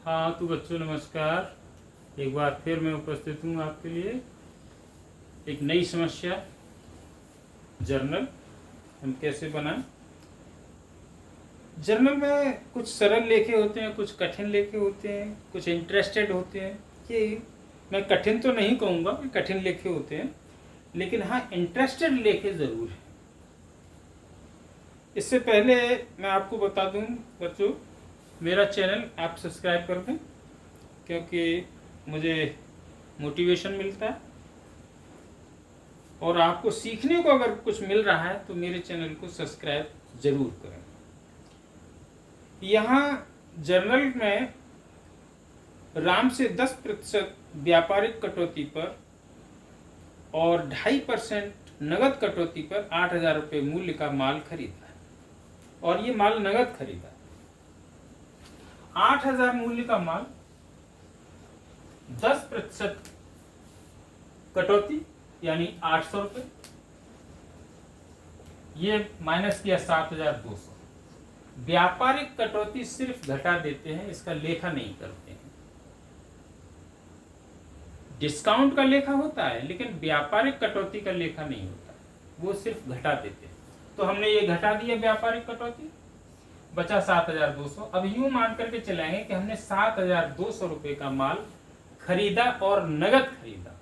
हाँ तो बच्चों नमस्कार। एक बार फिर मैं उपस्थित हूँ आपके लिए एक नई समस्या। जर्नल हम कैसे बनाएं। जर्नल में कुछ सरल लेखे होते हैं, कुछ कठिन लेखे होते हैं, कुछ इंटरेस्टेड होते हैं। कि मैं कठिन तो नहीं कहूँगा कि कठिन लेखे होते हैं, लेकिन हाँ इंटरेस्टेड लेखे ज़रूर हैं। इससे पहले मैं आपको बता दूं बच्चों, मेरा चैनल आप सब्सक्राइब कर दें, क्योंकि मुझे मोटिवेशन मिलता है और आपको सीखने को अगर कुछ मिल रहा है तो मेरे चैनल को सब्सक्राइब जरूर करें। यहाँ जर्नल में राम से 10% व्यापारिक कटौती पर और 2.5% नगद कटौती पर 8,000 रुपये मूल्य का माल खरीदा है, और ये माल नगद खरीदा। 8,000 मूल्य का माल, 10% कटौती यानी 800 रुपये, ये माइनस किया 7,200। व्यापारिक कटौती सिर्फ घटा देते हैं, इसका लेखा नहीं करते हैं। डिस्काउंट का लेखा होता है लेकिन व्यापारिक कटौती का लेखा नहीं होता, वो सिर्फ घटा देते हैं। तो हमने ये घटा दिया व्यापारिक कटौती, बचा 7,200। अब यूं मान करके चलाएंगे कि हमने 7,200 रुपये का माल खरीदा और नगद खरीदा।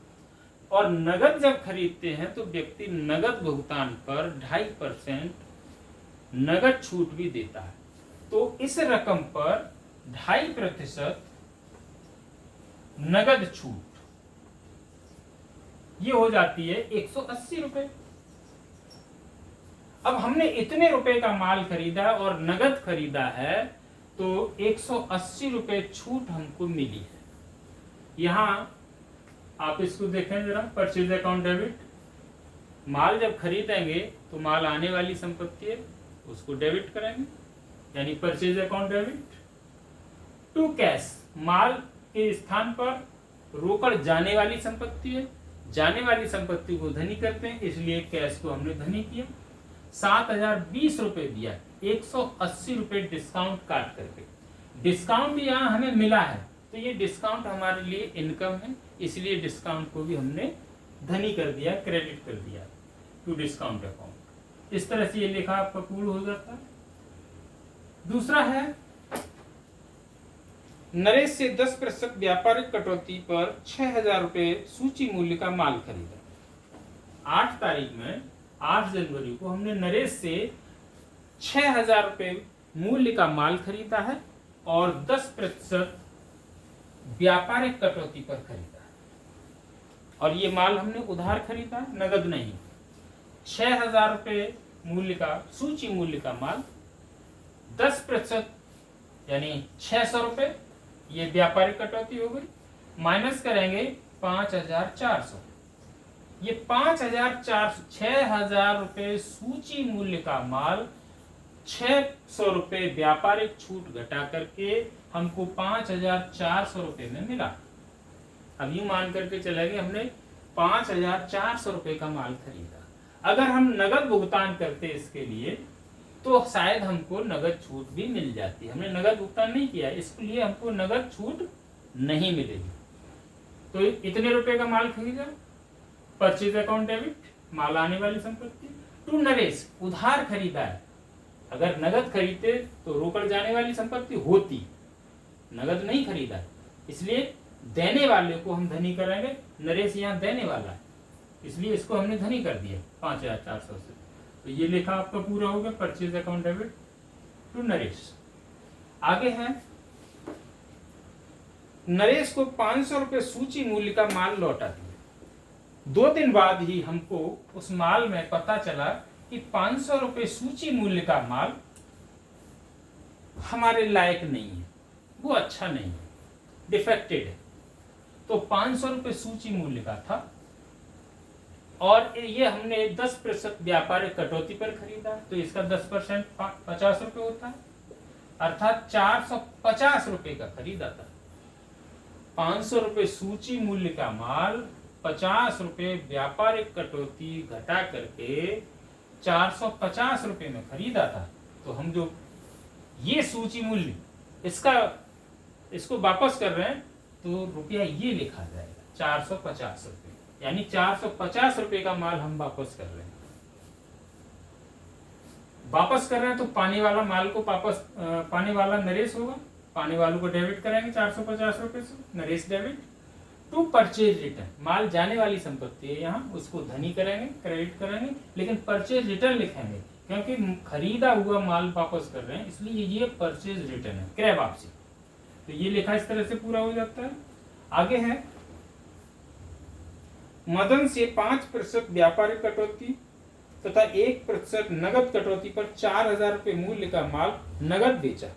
और नगद जब खरीदते हैं तो व्यक्ति नगद भुगतान पर 2.5% नगद छूट भी देता है। तो इस रकम पर 2.5% नगद छूट, ये हो जाती है 180 रुपये। अब हमने इतने रुपए का माल खरीदा और नगद खरीदा है तो 180 रुपये छूट हमको मिली है। यहां आप इसको देखें जरा, परचेज अकाउंट डेबिट। माल जब खरीदेंगे तो माल आने वाली संपत्ति है, उसको डेबिट करेंगे, यानी purchase account debit. To cash, माल के स्थान पर रोकड़ जाने वाली संपत्ति है, जाने वाली संपत्ति को धनी करते हैं, इसलिए कैश को हमने धनी किया। 7,020 रुपये दिया, 180 रुपये डिस्काउंट काट करके। डिस्काउंट यहाँ हमें मिला है तो ये डिस्काउंट हमारे लिए इनकम है, इसलिए डिस्काउंट को भी हमने धनी कर दिया, क्रेडिट कर दिया टू डिस्काउंट अकाउंट। इस तरह से ये लेखा आपका पूर्ण हो जाता है। दूसरा है, नरेश से 10% व्यापारिक कटौती पर 6,000 रुपये सूची मूल्य का माल खरीदा। 8 तारीख में 8 जनवरी को हमने नरेश से 6,000 रुपये मूल्य का माल खरीदा है और 10% व्यापारिक कटौती पर खरीदा है। और ये माल हमने उधार खरीदा, नगद नहीं। 6,000 रुपये मूल्य का सूची मूल्य का माल, 10% यानी 600 रुपये, ये व्यापारिक कटौती हो गई। माइनस करेंगे 5,400, ये 5,400, 6,000 रुपये सूची मूल्य का माल, 600 रुपये व्यापारिक छूट घटा करके हमको 5,400 रुपये में मिला। अब यूं मान करके चलेंगे हमने 5,400 रुपये का माल खरीदा। अगर हम नगद भुगतान करते इसके लिए तो शायद हमको नगद छूट भी मिल जाती। हमने नगद भुगतान नहीं किया, इसलिए हमको नगद छूट नहीं मिलेगी। तो इतने रुपए का माल खरीदा, परचेज अकाउंट डेबिट, माल आने वाली संपत्ति। टू नरेश, उधार खरीदा है। अगर नगद खरीदते तो रोकड़ जाने वाली संपत्ति होती, नगद नहीं खरीदा, इसलिए देने वाले को हम धनी करेंगे। नरेश यहाँ देने वाला है, इसलिए इसको हमने धनी कर दिया 5,400 से। तो ये लेखा आपका पूरा हो गया, purchase account debit to Naresh. आगे है, नरेश को 500 रुपये सूची मूल्य का माल लौटा दिया। 2 दिन बाद ही हमको उस माल में पता चला कि 500 रुपये सूची मूल्य का माल हमारे लायक नहीं है, वो अच्छा नहीं है, डिफेक्टेड है। तो 500 रुपये सूची मूल्य का था और ये हमने 10% व्यापारिक कटौती पर खरीदा, तो इसका 10% 50 रुपये होता है, अर्थात 450 रुपये का खरीदा था। 500 रुपये सूची मूल्य का माल, 50 रुपये व्यापारिक कटौती घटा करके 450 रुपये में खरीदा था। तो हम जो ये सूची मूल्य, इसका इसको वापस कर रहे हैं तो रुपया ये लिखा जाएगा 450 रुपये, यानी 450 रुपये का माल हम वापस कर रहे हैं। वापस कर रहे हैं तो पानी वाला माल को वापस, पानी वाला नरेश होगा, पानी वालों को डेबिट कराएंगे 450 रुपये से, Naresh debit. To purchase return, माल जाने वाली संपत्ति है यहाँ, उसको धनी करेंगे, क्रेडिट करेंगे, लेकिन परचेज रिटर्न लिखेंगे क्योंकि खरीदा हुआ माल वापस कर रहे हैं, इसलिए ये परचेज रिटर्न है, क्रय वापसी। तो ये लिखा इस तरह से पूरा हो जाता है। आगे है मदन से 5% व्यापारिक कटौती तथा 1% नगद कटौती पर 4000 रुपये मूल्य का माल नगद बेचा।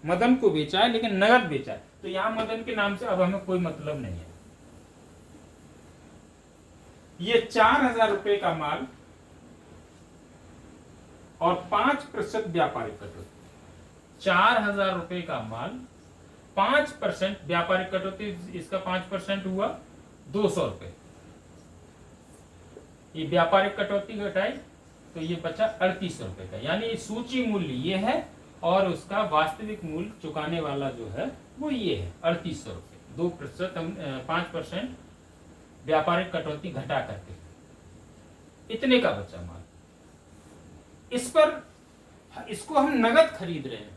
मदन को बेचा है लेकिन नगद बेचा है, तो यहाँ मदन के नाम से अब हमें कोई मतलब नहीं है। ये 4000 रुपये का माल और 5% व्यापारिक कटौती, 4000 रुपये का माल, 5% व्यापारिक कटौती, इसका 5% हुआ 200 रुपये। ये व्यापारिक कटौती घटाई तो ये बचा 3800 रुपये का, यानी सूची मूल्य ये है और उसका वास्तविक मूल्य चुकाने वाला जो है वो ये है 3800 रुपये। 2% हम 5% व्यापारिक कटौती घटा करके इतने का बचा माल। इस पर इसको हम नगद खरीद रहे हैं,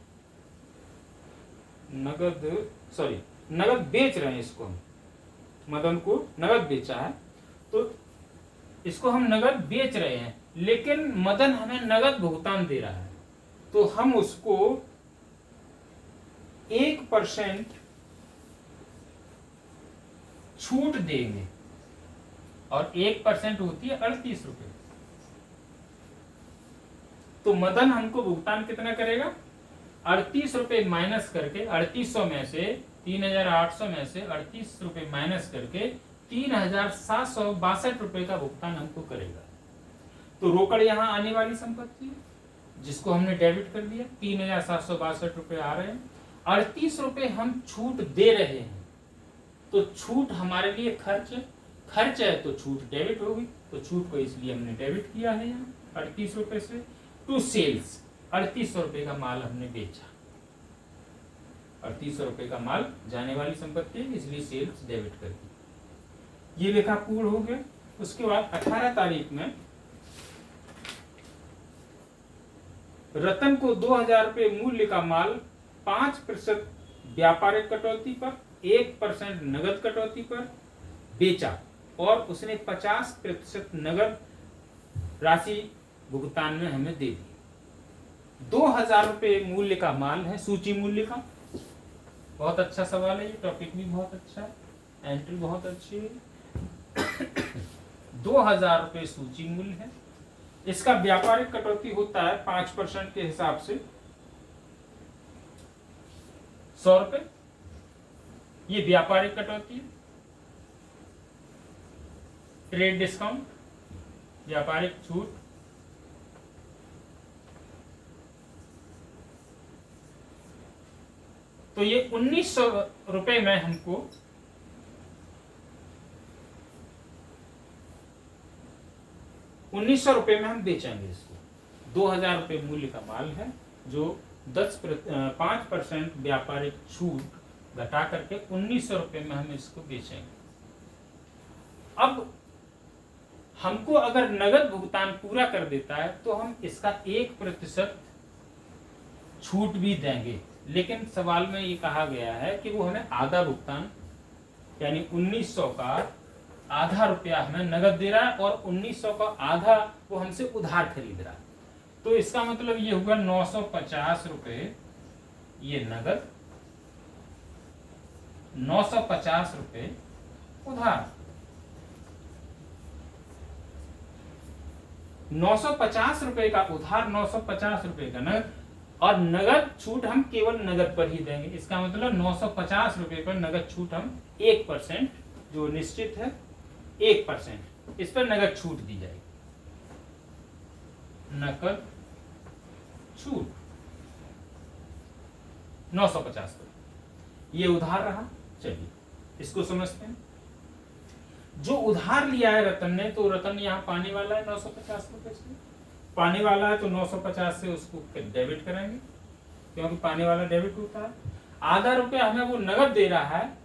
नगद बेच रहे हैं, इसको हम मदन को नगद बेचा है तो इसको हम नगद बेच रहे हैं, लेकिन मदन हमें नगद भुगतान दे रहा है तो हम उसको 1% छूट देंगे और 1% होती है 38 रुपये। तो मदन हमको भुगतान कितना करेगा, 38 रुपये माइनस करके, 3800 में से 3800 में से 38 रुपये माइनस करके 3762 रुपये का भुगतान हमको करेगा। तो रोकड़ यहाँ आने वाली संपत्ति है जिसको हमने डेबिट कर दिया, 3762 रुपये आ रहे हैं, 38 रुपये हम छूट दे रहे हैं तो छूट हमारे लिए खर्च है तो छूट डेबिट होगी, तो छूट को इसलिए हमने डेबिट किया है यहाँ 38 रुपये से। टू सेल्स, 3800 रुपये का माल हमने बेचा, 3800 रुपये का माल जाने वाली संपत्ति है इसलिए सेल्स डेबिट कर दी। ये लेखा पूर्ण हो गया। उसके बाद 18 तारीख में रतन को 2000 रुपये मूल्य का माल 5% व्यापारिक कटौती पर 1% नगद कटौती पर बेचा और उसने 50% नगद राशि भुगतान में हमें दे दी। 2000 रुपये मूल्य का माल है, सूची मूल्य का। बहुत अच्छा सवाल है, ये टॉपिक भी बहुत अच्छा है, एंट्री बहुत अच्छी है। 2000 रुपये सूची मूल्य है, इसका व्यापारिक कटौती होता है 5% के हिसाब से 100 रुपये। ये व्यापारिक कटौती है, ट्रेड डिस्काउंट, व्यापारिक छूट। तो ये 1900 रुपये में हमको 1900 रुपये में हम बेचेंगे इसको। 2000 रुपये मूल्य का माल है जो 5% व्यापारिक छूट घटा करके 1900 रुपये में हम इसको बेचेंगे। अब हमको अगर नगद भुगतान पूरा कर देता है तो हम इसका 1% छूट भी देंगे, लेकिन सवाल में ये कहा गया है कि वो हमें आधा भुगतान यानी 1900 का आधा रुपया हमें नगद दे रहा है और 1900 का आधा वो हमसे उधार खरीद रहा है। तो इसका मतलब ये हुआ 950 रुपये ये नगद, 950 रुपये उधार। 950 रुपये का उधार, 950 रुपये का नगद, और नगद छूट हम केवल नगद पर ही देंगे। इसका मतलब 950 रुपये पर नगद छूट हम 1% जो निश्चित है 1% इस पर नगद छूट दी जाएगी। नकद छूट 950 रुपये, ये उधार रहा। चलिए इसको समझते हैं। जो उधार लिया है रतन ने, तो रतन यहाँ पानी वाला है 950 रुपये से, पानी वाला है तो 950 से उसको डेबिट करेंगे क्योंकि पानी वाला डेबिट होता है। आधा रुपया हमें वो नगद दे रहा है,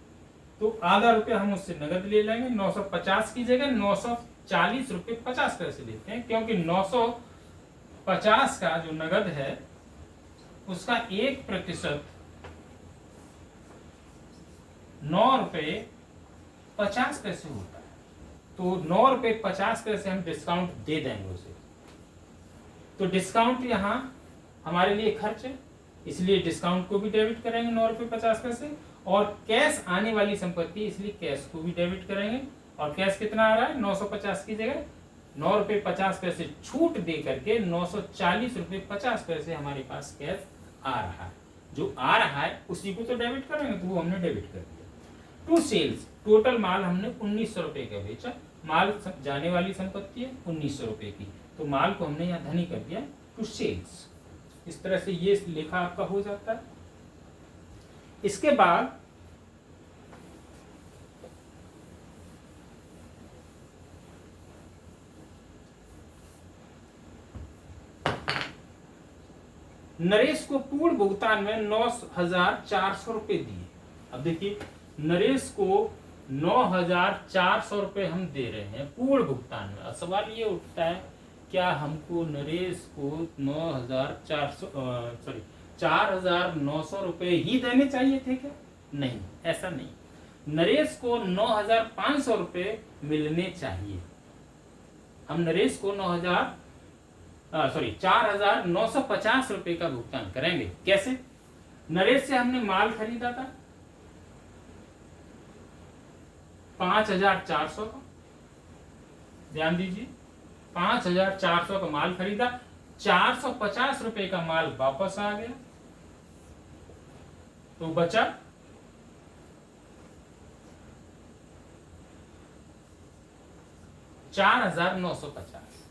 तो आधा रुपया हम उससे नगद ले लेंगे। 950 की जगह 940 रुपये 50 पैसे लेते हैं, क्योंकि 950 का जो नगद है उसका 1% 9 रुपये 50 पैसे होता है। तो 9 रुपये 50 पैसे हम डिस्काउंट दे देंगे उसे। तो डिस्काउंट यहाँ हमारे लिए खर्च है, इसलिए डिस्काउंट को भी डेबिट करेंगे 9 रुपये 50 पैसे। और कैश आने वाली संपत्ति, इसलिए कैश को भी डेबिट करेंगे। और कैश कितना आ रहा है, 950 की जगह 9 रुपये 50 पैसे छूट दे करके 940 रुपये 50 पैसे हमारे पास कैश आ रहा है। जो आ रहा है उसी को तो डेबिट करेंगे, तो वो हमने डेबिट कर दिया। टू सेल्स, टोटल माल हमने 1900 रुपये का बेचा। माल जाने वाली संपत्ति है 1900 रुपये की, तो माल को हमने यहाँ धनी कर दिया टू सेल्स। इस तरह से ये लेखा आपका हो जाता है। इसके बाद नरेश को पूर्ण भुगतान में 9400 रुपये दिए। अब देखिए, नरेश को 9400 रुपये हम दे रहे हैं पूर्ण भुगतान में। सवाल ये उठता है, क्या हमको नरेश को 4900 रुपये ही देने चाहिए थे क्या? नहीं, ऐसा नहीं। नरेश को 9500 रुपये मिलने चाहिए। हम नरेश को 4950 रुपये का भुगतान करेंगे। कैसे? नरेश से हमने माल खरीदा था 5400 का, ध्यान दीजिए, 5400 का माल खरीदा, 450 रुपए का माल वापस आ गया, तो बचा 4950।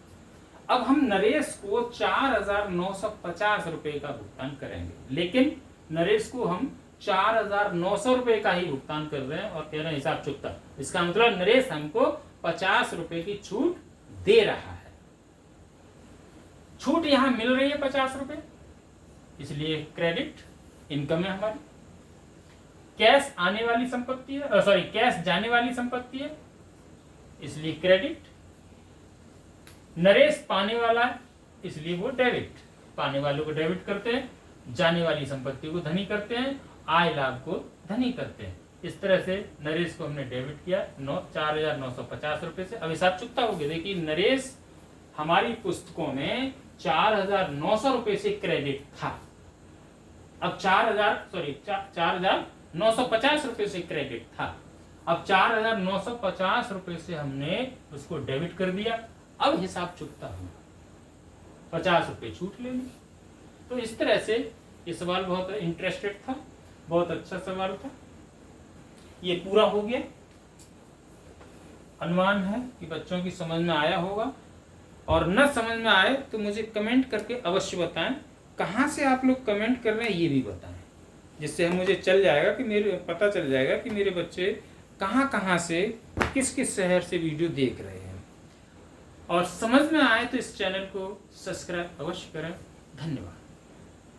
अब हम नरेश को 4950 रुपए का भुगतान करेंगे, लेकिन नरेश को हम 4900 रुपए का ही भुगतान कर रहे हैं और कह रहे हैं हिसाब चुकता। इसका मतलब नरेश हमको 50 रुपए की छूट दे रहा है। छूट यहां मिल रही है 50 रुपए, इसलिए क्रेडिट इनकम है हमारी। कैश आने वाली संपत्ति है, कैश जाने वाली संपत्ति है, इसलिए क्रेडिट। नरेश पाने वाला है, इसलिए वो डेबिट। पाने वालों को डेबिट करते हैं, जाने वाली संपत्ति को धनी करते हैं, आय लाभ को धनी करते हैं। इस तरह से नरेश को हमने डेबिट किया 4950 रुपए से। अब हिसाब चुकता हो गया। देखिए, नरेश हमारी पुस्तकों में 4900 रुपए से क्रेडिट था। अब 4950 रुपए से क्रेडिट था। अब 4950 रुपए से हमने उसको डेबिट कर दिया। अब हिसाब चुकता हुआ 50 रुपए छूट लेंगे। तो इस तरह से ये सवाल बहुत इंटरेस्टेड था, बहुत अच्छा सवाल था। ये पूरा हो गया। अनुमान है कि बच्चों की समझ में आया होगा, और न समझ में आए तो मुझे कमेंट करके अवश्य बताएं। कहाँ से आप लोग कमेंट कर रहे हैं ये भी बताएं, जिससे मुझे पता चल जाएगा कि मेरे बच्चे कहाँ से, किस किस शहर से वीडियो देख रहे हैं। और समझ में आए तो इस चैनल को सब्सक्राइब अवश्य करें। धन्यवाद।